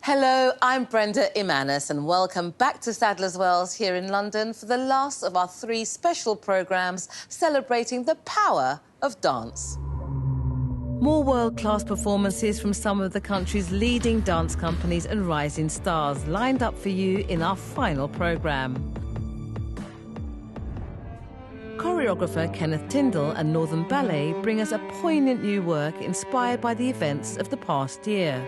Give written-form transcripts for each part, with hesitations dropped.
Hello, I'm Brenda Imanis and welcome back to Sadler's Wells here in London for the last of our 3 special programmes celebrating the power of dance. More world-class performances from some of the country's leading dance companies and rising stars lined up for you in our final programme. Choreographer Kenneth Tindall and Northern Ballet bring us a poignant new work inspired by the events of the past year.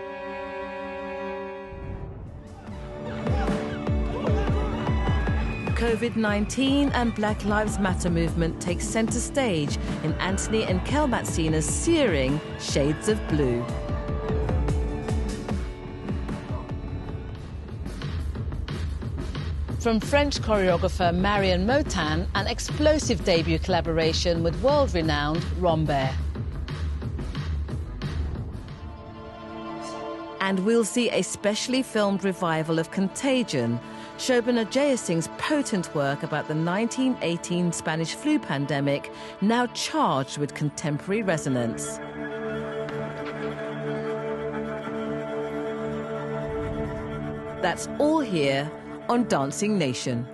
COVID-19 and Black Lives Matter movement take centre stage in Anthony and Kel Matsena's searing Shades of Blue. From French choreographer Marion Motin, an explosive debut collaboration with world-renowned Rambert. And we'll see a specially filmed revival of Contagion, Shobana Jeyasingh's potent work about the 1918 Spanish flu pandemic, now charged with contemporary resonance. That's all here on Dancing Nation.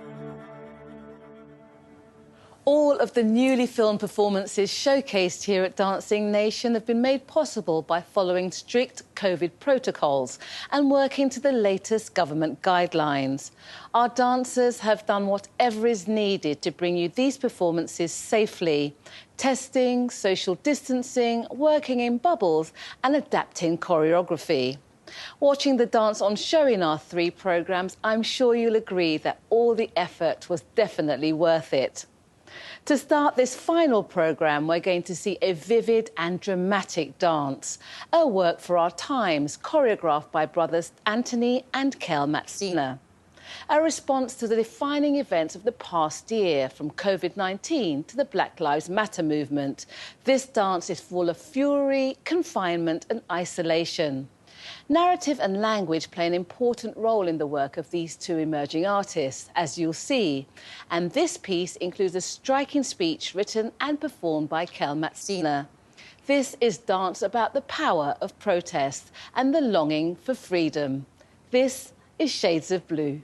All of the newly filmed performances showcased here at Dancing Nation have been made possible by following strict COVID protocols and working to the latest government guidelines. Our dancers have done whatever is needed to bring you these performances safely, testing, social distancing, working in bubbles and adapting choreography. Watching the dance on show in our 3 programmes, I'm sure you'll agree that all the effort was definitely worth it. To start this final programme, we're going to see a vivid and dramatic dance, a work for our times, choreographed by brothers Anthony and Kel Matsena. A response to the defining events of the past year, from COVID-19 to the Black Lives Matter movement. This dance is full of fury, confinement and isolation. Narrative and language play an important role in the work of these 2 emerging artists, as you'll see. And this piece includes a striking speech written and performed by Kel Matsena. This is dance about the power of protest and the longing for freedom. This is Shades of Blue.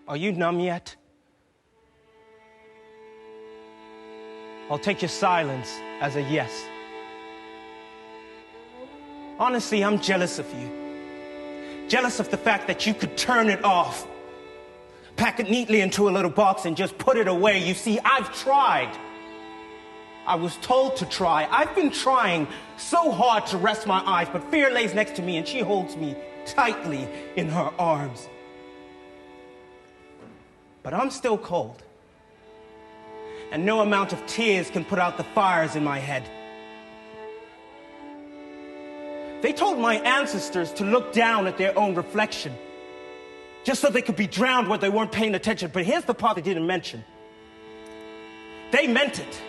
Are you numb yet? I'll take your silence as a yes. Honestly, I'm jealous of you. Jealous of the fact that you could turn it off, pack it neatly into a little box and just put it away. You see, I've tried. I was told to try. I've been trying so hard to rest my eyes, but fear lays next to me and she holds me tightly in her arms. But I'm still cold. And no amount of tears can put out the fires in my head. They told my ancestors to look down at their own reflection, just so they could be drowned where they weren't paying attention. But here's the part they didn't mention. They meant it.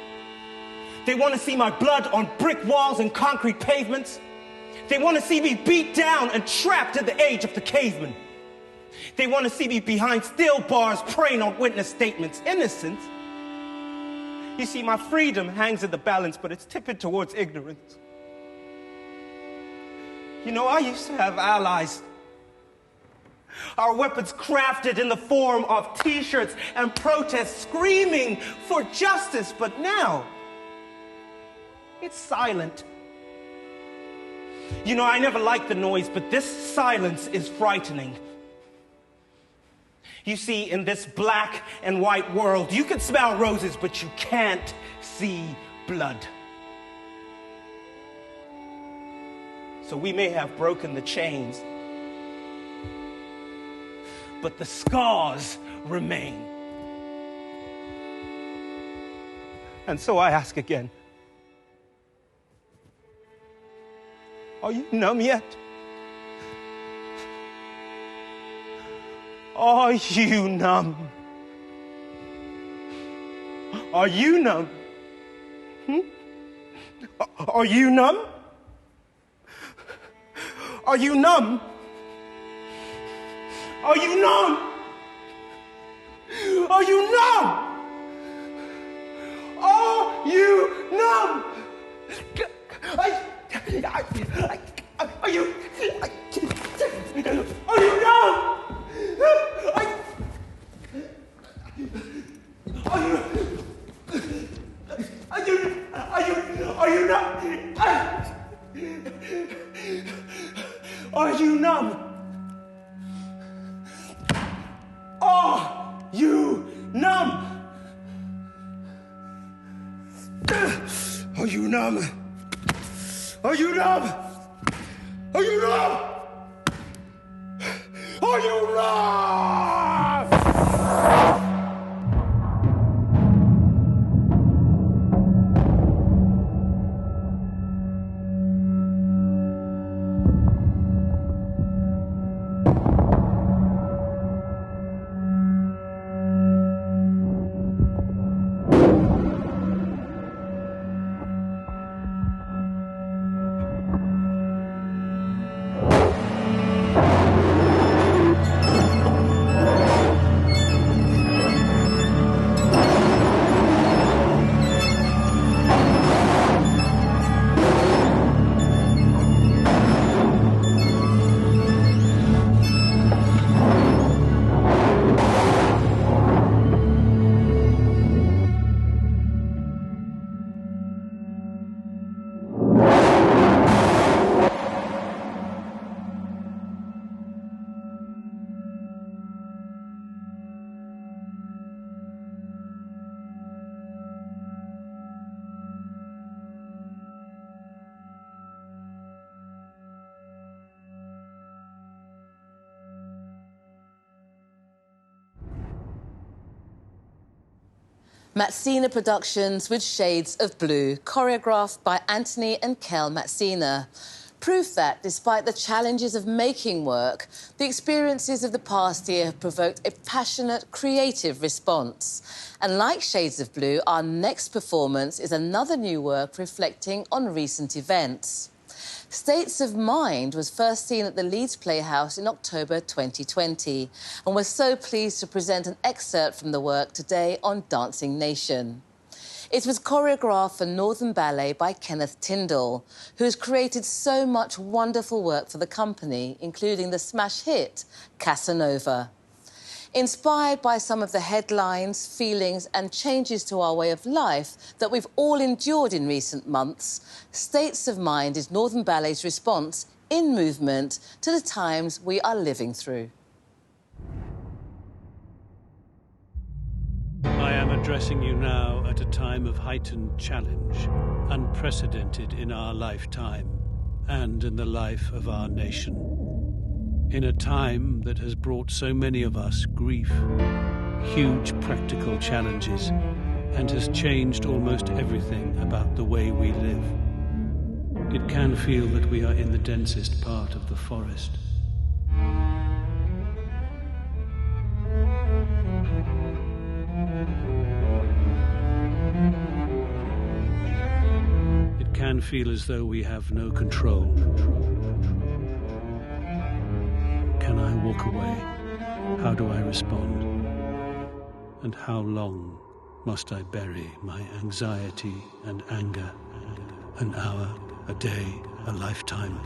They want to see my blood on brick walls and concrete pavements. They want to see me beat down and trapped in the age of the caveman. They want to see me behind steel bars preying on witness statements. Innocence. You see, my freedom hangs in the balance, but it's tipping towards ignorance. You know, I used to have allies. Our weapons crafted in the form of T-shirts and protests screaming for justice, but now it's silent. You know, I never liked the noise, but this silence is frightening. You see, in this black and white world, you can smell roses, but you can't see blood. So we may have broken the chains, but the scars remain. And so I ask again, are you numb yet? Are you numb? Are you numb? Are you numb? Are you numb? Are you numb? Are you numb? Are you numb? Are you numb? Are you numb? Are you numb? Are you numb? Are you numb? Are you numb? Are you numb? Matsena Productions with Shades of Blue, choreographed by Anthony and Kel Matsena. Proof that, despite the challenges of making work, the experiences of the past year have provoked a passionate, creative response. And like Shades of Blue, our next performance is another new work reflecting on recent events. States of Mind was first seen at the Leeds Playhouse in October 2020, and we're so pleased to present an excerpt from the work today on Dancing Nation. It was choreographed for Northern Ballet by Kenneth Tindall, who has created so much wonderful work for the company, including the smash hit Casanova. Inspired by some of the headlines, feelings and changes to our way of life that we've all endured in recent months, States of Mind is Northern Ballet's response in movement to the times we are living through. I am addressing you now at a time of heightened challenge, unprecedented in our lifetime and in the life of our nation. In a time that has brought so many of us grief, huge practical challenges, and has changed almost everything about the way we live. It can feel that we are in the densest part of the forest. It can feel as though we have no control. Can I walk away? How do I respond? And how long must I bury my anxiety and anger? An hour, a day, a lifetime.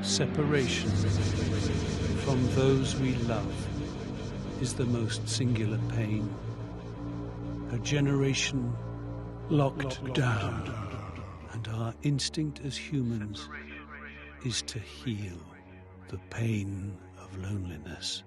Separation from those we love is the most singular pain. A generation locked down, and our instinct as humans is to heal the pain of loneliness.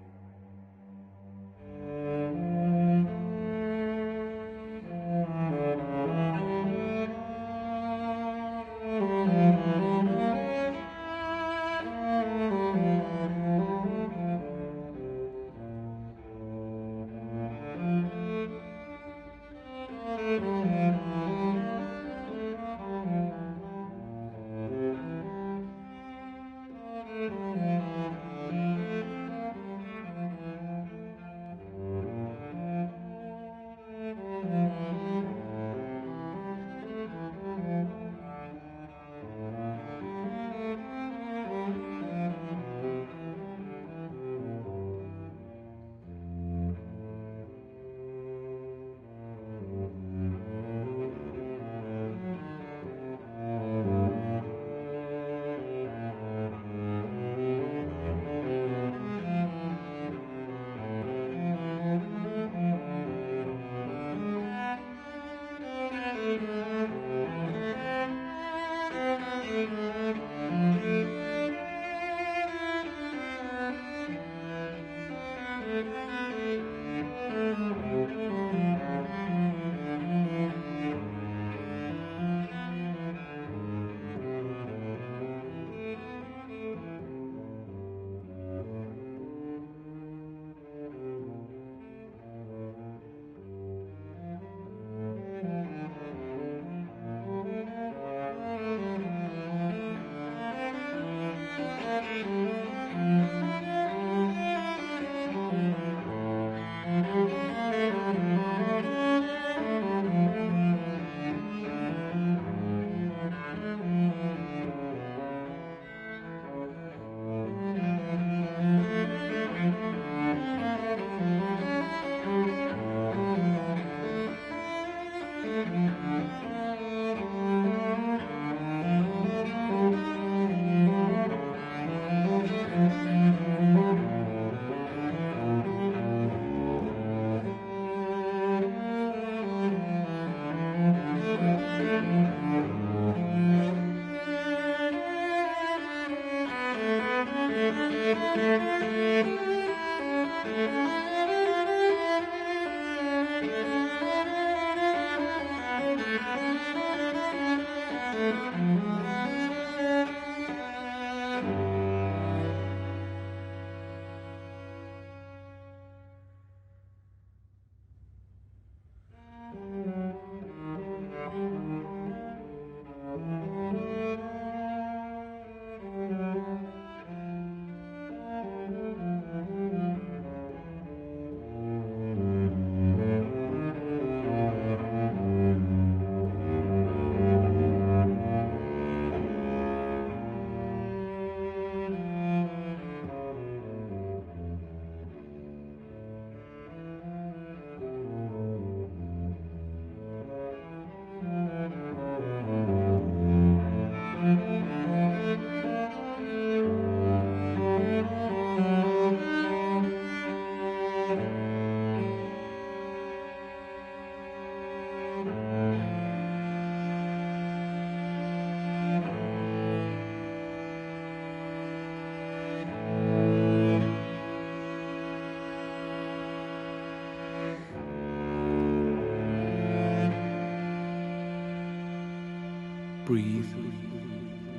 breathe,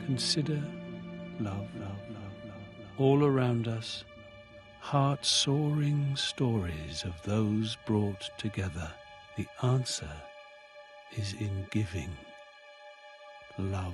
consider love. All around us, heart-soaring stories of those brought together. The answer is in giving. Love.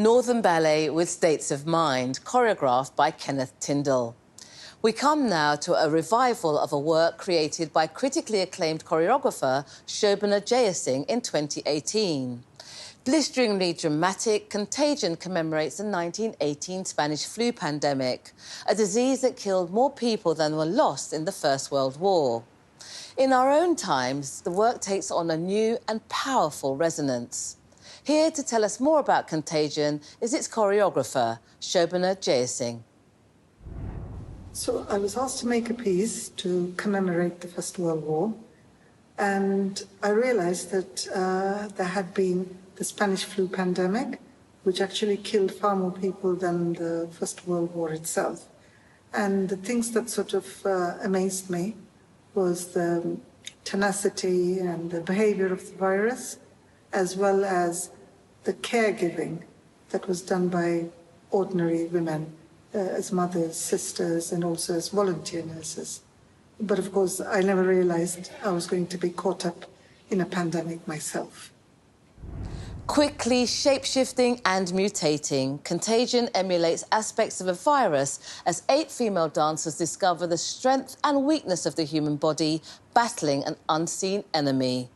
Northern Ballet with States of Mind, choreographed by Kenneth Tindall. We come now to a revival of a work created by critically acclaimed choreographer Shobana Jeyasingh in 2018. Blisteringly dramatic, Contagion commemorates the 1918 Spanish flu pandemic, a disease that killed more people than were lost in the First World War. In our own times, the work takes on a new and powerful resonance. Here to tell us more about Contagion is its choreographer, Shobana Jeyasingh. So I was asked to make a piece to commemorate the First World War, and I realized that there had been the Spanish flu pandemic, which actually killed far more people than the First World War itself. And the things that sort of amazed me was the tenacity and the behavior of the virus, as well as the caregiving that was done by ordinary women, as mothers, sisters, and also as volunteer nurses. But of course, I never realized I was going to be caught up in a pandemic myself. Quickly shape-shifting and mutating, Contagion emulates aspects of a virus as 8 female dancers discover the strength and weakness of the human body battling an unseen enemy.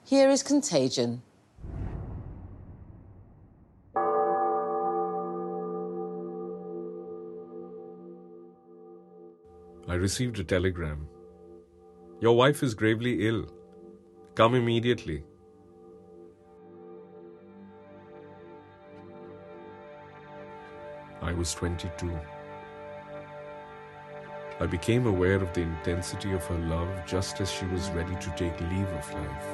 Here is Contagion. I received a telegram. Your wife is gravely ill. Come immediately. I was 22. I became aware of the intensity of her love just as she was ready to take leave of life.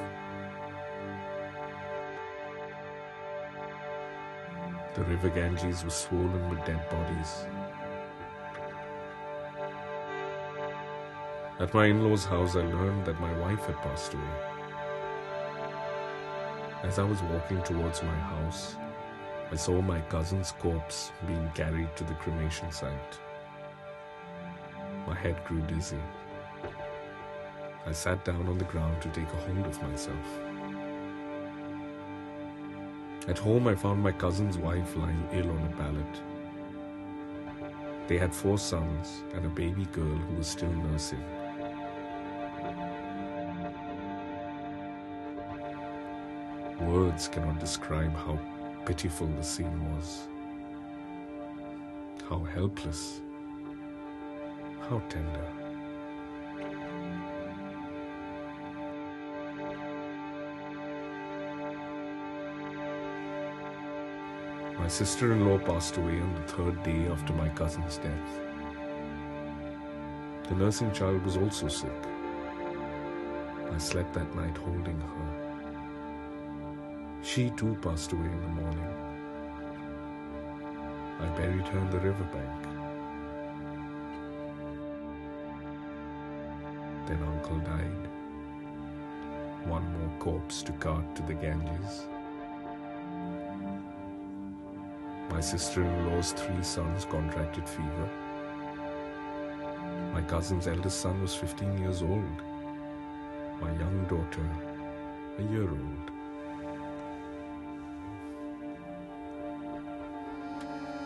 The river Ganges was swollen with dead bodies. At my in-laws' house, I learned that my wife had passed away. As I was walking towards my house, I saw my cousin's corpse being carried to the cremation site. My head grew dizzy. I sat down on the ground to take a hold of myself. At home, I found my cousin's wife lying ill on a pallet. They had 4 sons and a baby girl who was still nursing. Words cannot describe how pitiful the scene was. How helpless. How tender. My sister-in-law passed away on the 3rd day after my cousin's death. The nursing child was also sick. I slept that night holding her. She too passed away in the morning. I buried her in the riverbank. Then Uncle died. One more corpse to cart to the Ganges. My sister-in-law's 3 sons contracted fever. My cousin's eldest son was 15 years old. My young daughter, a year old.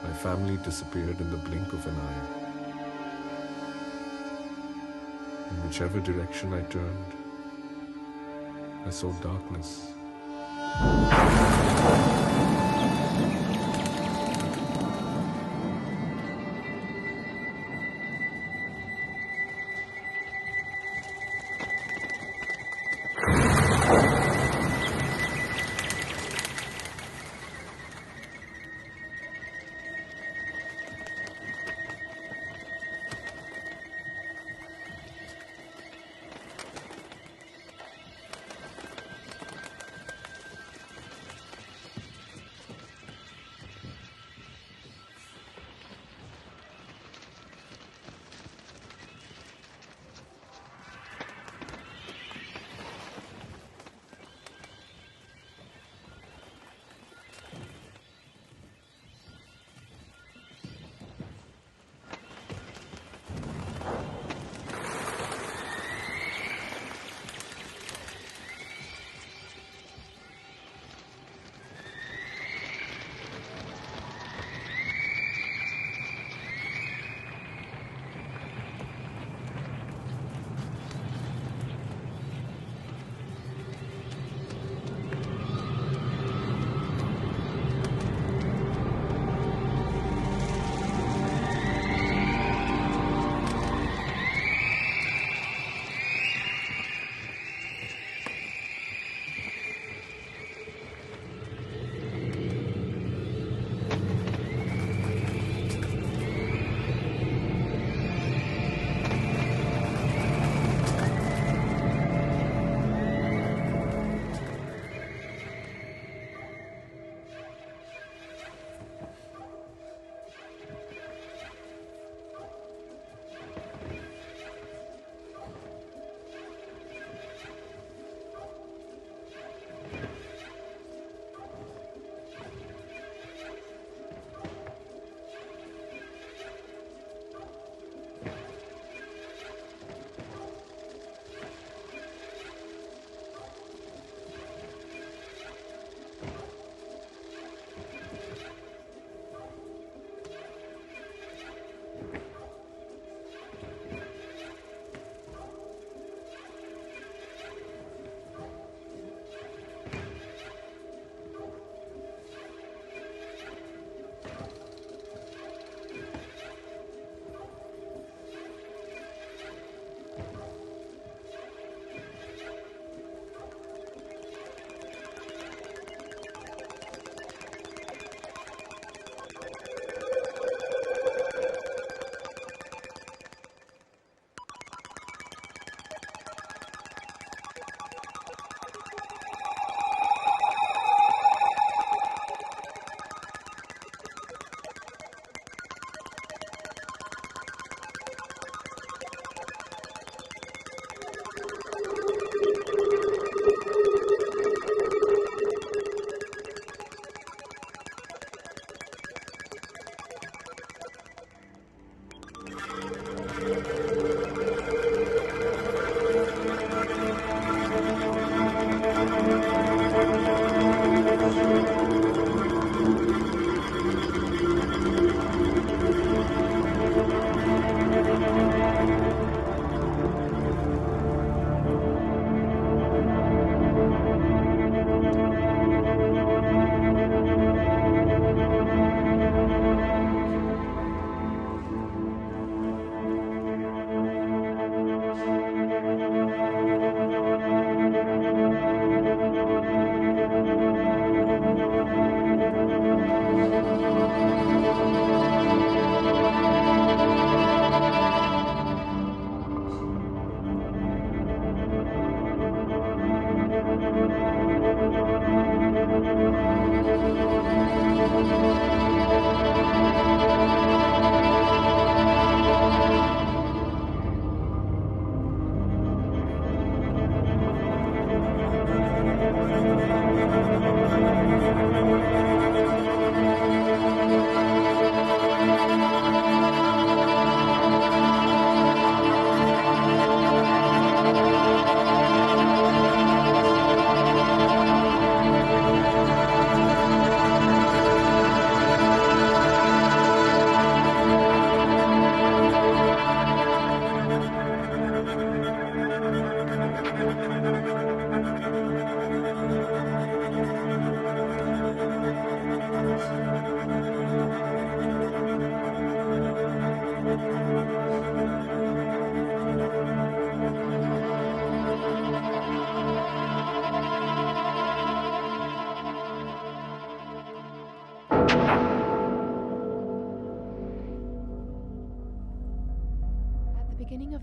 My family disappeared in the blink of an eye. In whichever direction I turned, I saw darkness.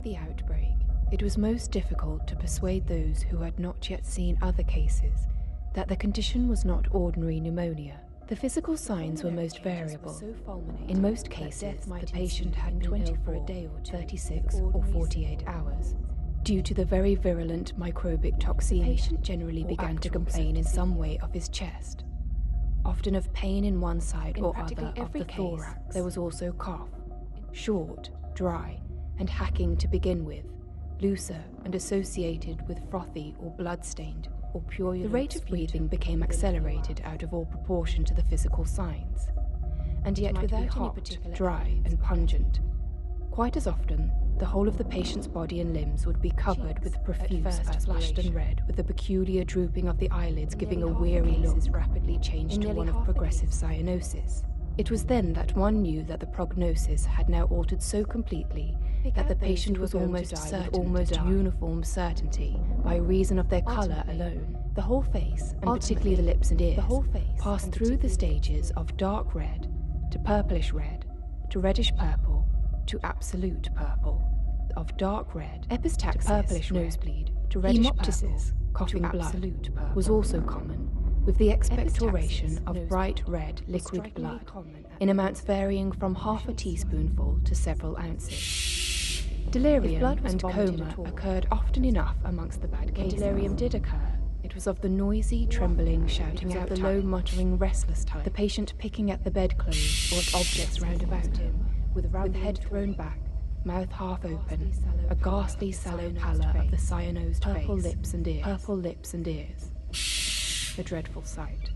of the outbreak, it was most difficult to persuade those who had not yet seen other cases that the condition was not ordinary pneumonia. The physical signs were most variable. In most cases, the patient had been ill for a day or 36 or 48 hours. Due to the very virulent microbic toxemia, the patient generally began to complain in some way of his chest, often of pain in one side or other of the thorax. There was also cough, short, dry, and hacking to begin with, looser and associated with frothy or blood-stained or purulent. The rate of breathing became accelerated out of all proportion to the physical signs, and yet without hot, dry, and pungent. Quite as often, the whole of the patient's body and limbs would be covered with profuse flushed and red, with a peculiar drooping of the eyelids giving a weary look. Rapidly changed to one of progressive cyanosis. It was then that one knew that the prognosis had now altered so completely that the patient was almost certain, almost uniform certainty, by reason of their colour alone. The whole face, and particularly the lips and ears, passed through the stages of dark red to purplish red to reddish purple to absolute purple, of dark red epistaxis, to purplish nosebleed to reddish purple, coughing blood was also common, with the expectoration of bright red liquid blood in amounts varying from half a teaspoonful to several ounces. Delirium and coma occurred often enough amongst the bad cases. When delirium did occur, it was of the noisy, trembling, shouting out, the low, muttering, restless type, the patient picking at the bedclothes or at objects round about him, with head thrown back, mouth half open, a ghastly sallow pallor of the cyanosed face, purple lips and ears. A dreadful sight.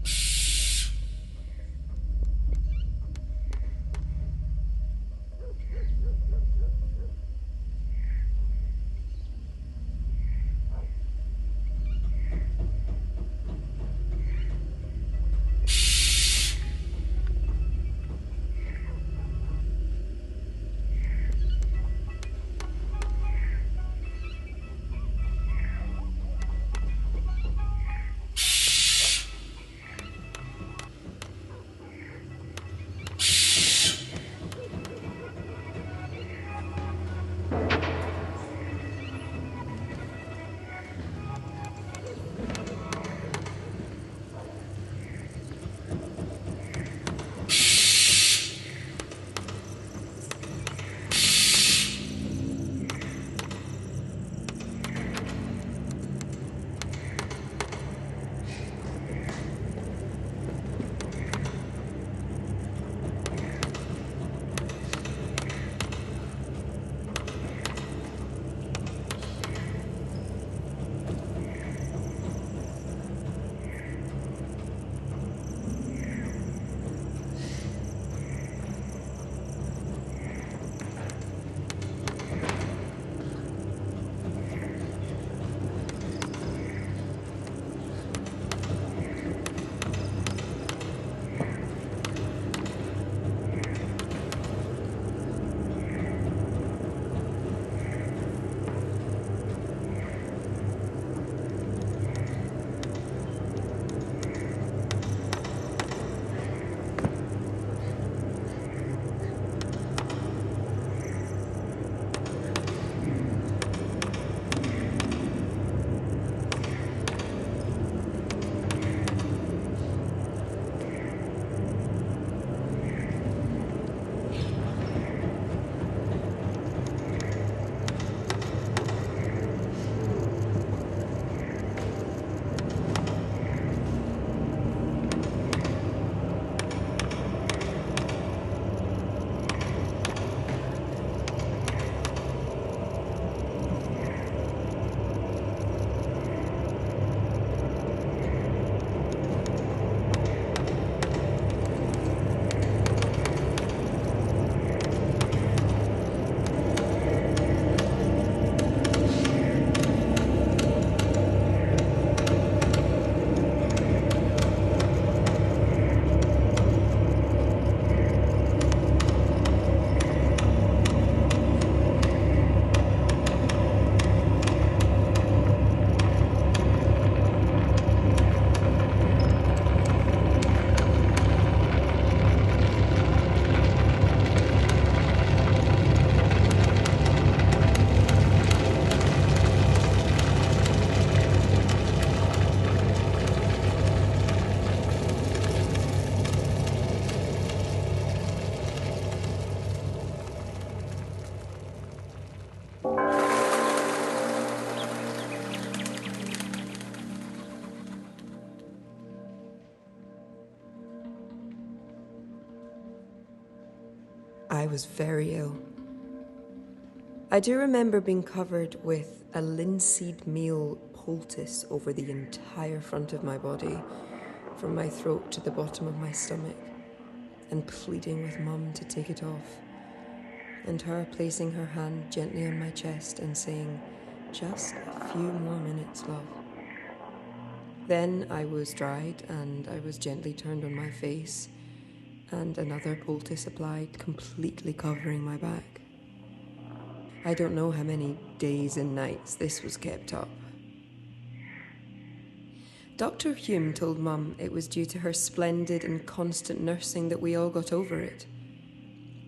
I was very ill. I do remember being covered with a linseed meal poultice over the entire front of my body, from my throat to the bottom of my stomach, and pleading with Mum to take it off, and her placing her hand gently on my chest and saying, "Just a few more minutes, love." Then I was dried and I was gently turned on my face, and another poultice applied, completely covering my back. I don't know how many days and nights this was kept up. Dr. Hume told Mum it was due to her splendid and constant nursing that we all got over it.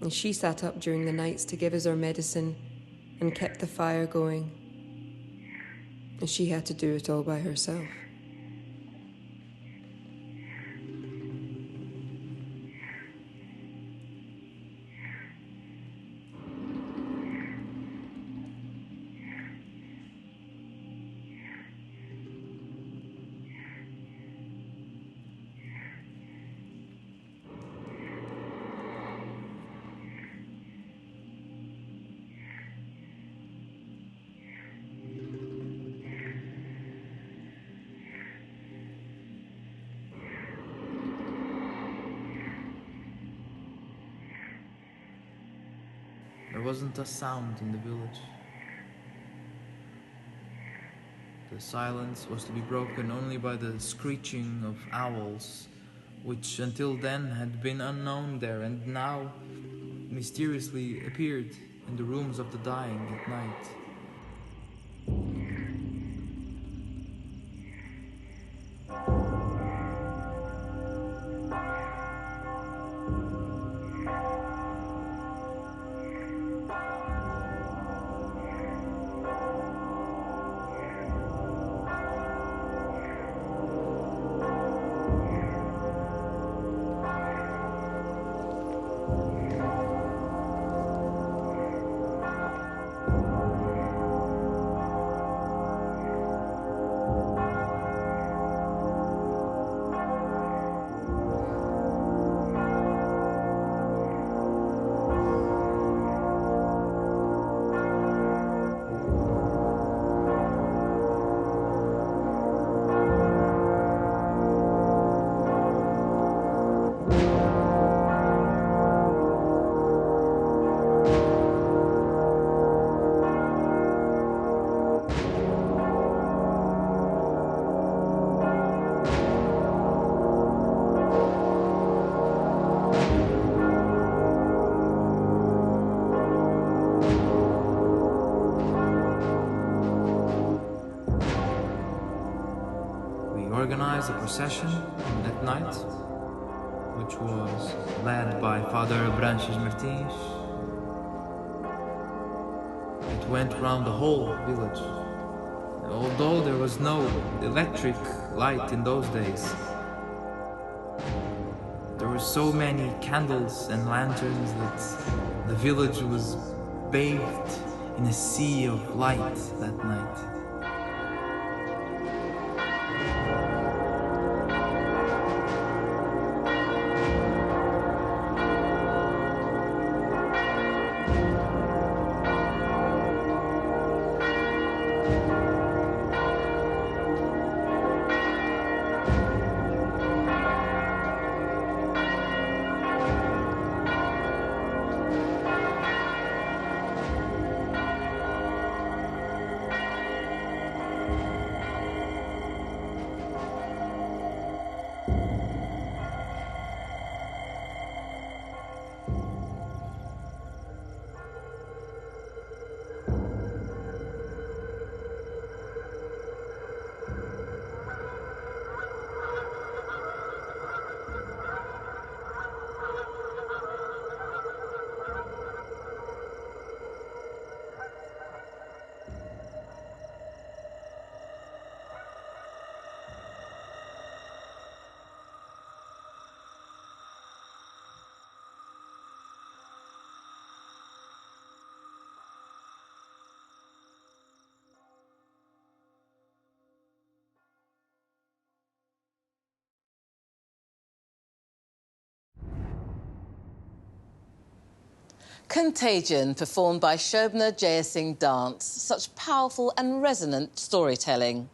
And she sat up during the nights to give us our medicine and kept the fire going. And she had to do it all by herself. There wasn't a sound in the village. The silence was to be broken only by the screeching of owls, which until then had been unknown there and now mysteriously appeared in the rooms of the dying at night. Organized a procession that night, which was led by Father Branches Martins. It went round the whole village. Although there was no electric light in those days, there were so many candles and lanterns that the village was bathed in a sea of light that night. Contagion, performed by Shobana Jeyasingh Dance. Such powerful and resonant storytelling.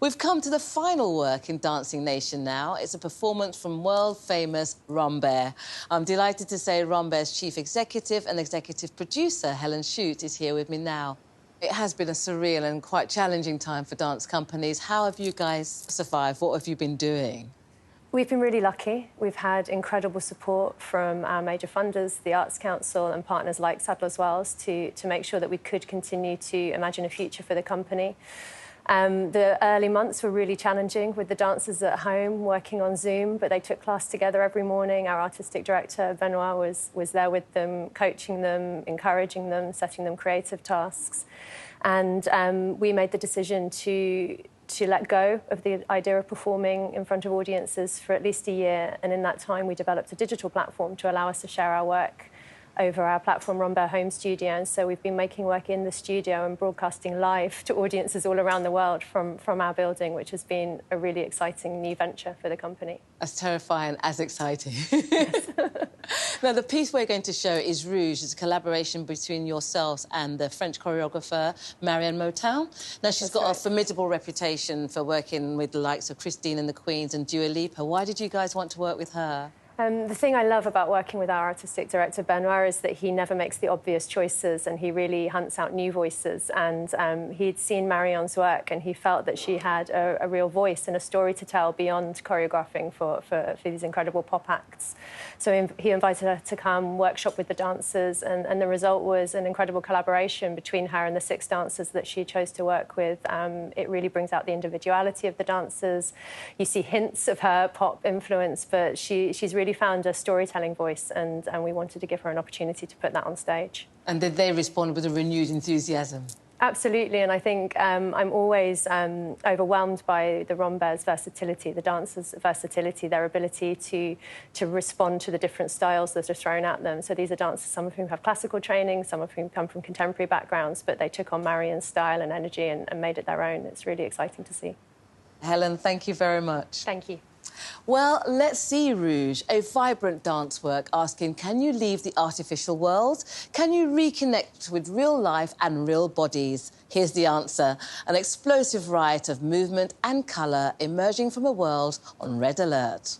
We've come to the final work in Dancing Nation now. It's a performance from world-famous Rambert. I'm delighted to say Rambert's chief executive and executive producer, Helen Shute, is here with me now. It has been a surreal and quite challenging time for dance companies. How have you guys survived? What have you been doing? We've been really lucky. We've had incredible support from our major funders, the Arts Council and partners like Sadler to make sure that we could continue to imagine a future for the company. The early months were really challenging with the dancers at home working on Zoom, but they took class together every morning. Our artistic director, Benoit, was there with them, coaching them, encouraging them, setting them creative tasks. And we made the decision to let go of the idea of performing in front of audiences for at least a year. And in that time, we developed a digital platform to allow us to share our work over our platform, Rambert Home Studio. And so we've been making work in the studio and broadcasting live to audiences all around the world from our building, which has been a really exciting new venture for the company. As terrifying as exciting. Yes. Now, the piece we're going to show is Rouge. It's a collaboration between yourselves and the French choreographer, Marianne Motown. Now, she's got a formidable reputation for working with the likes of Christine and the Queens and Dua Lipa. Why did you guys want to work with her? The thing I love about working with our artistic director, Benoit, is that he never makes the obvious choices and he really hunts out new voices. And he'd seen Marianne's work and he felt that she had a real voice and a story to tell beyond choreographing for these incredible pop acts. So he invited her to come workshop with the dancers, and the result was an incredible collaboration between her and the 6 dancers that she chose to work with. It really brings out the individuality of the dancers. You see hints of her pop influence, but she's really found a storytelling voice, and we wanted to give her an opportunity to put that on stage. And did they respond with a renewed enthusiasm? Absolutely, and I think I'm always overwhelmed by the Rambert's versatility, the dancers' versatility, their ability to respond to the different styles that are thrown at them. So these are dancers, some of whom have classical training, some of whom come from contemporary backgrounds, but they took on Marianne's style and energy and made it their own. It's really exciting to see. Helen, thank you very much. Thank you. Well, let's see Rouge, a vibrant dance work asking, can you leave the artificial world? Can you reconnect with real life and real bodies? Here's the answer, an explosive riot of movement and colour emerging from a world on red alert.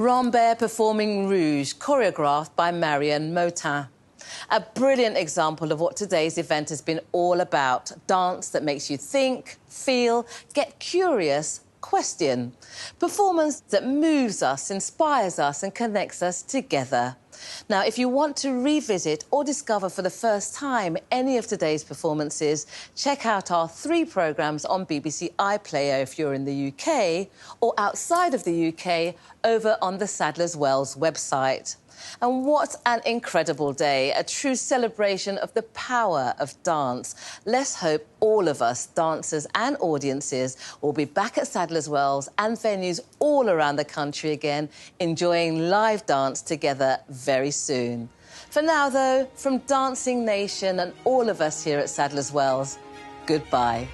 Rambert performing Rouge, choreographed by Marion Motin. A brilliant example of what today's event has been all about. Dance that makes you think, feel, get curious, question. Performance that moves us, inspires us and connects us together. Now, if you want to revisit or discover for the first time any of today's performances, check out our 3 programmes on BBC iPlayer if you're in the UK, or outside of the UK over on the Sadler's Wells website. And what an incredible day, a true celebration of the power of dance. Let's hope all of us, dancers and audiences, will be back at Sadler's Wells and venues all around the country again, enjoying live dance together very soon. For now, though, from Dancing Nation and all of us here at Sadler's Wells, goodbye.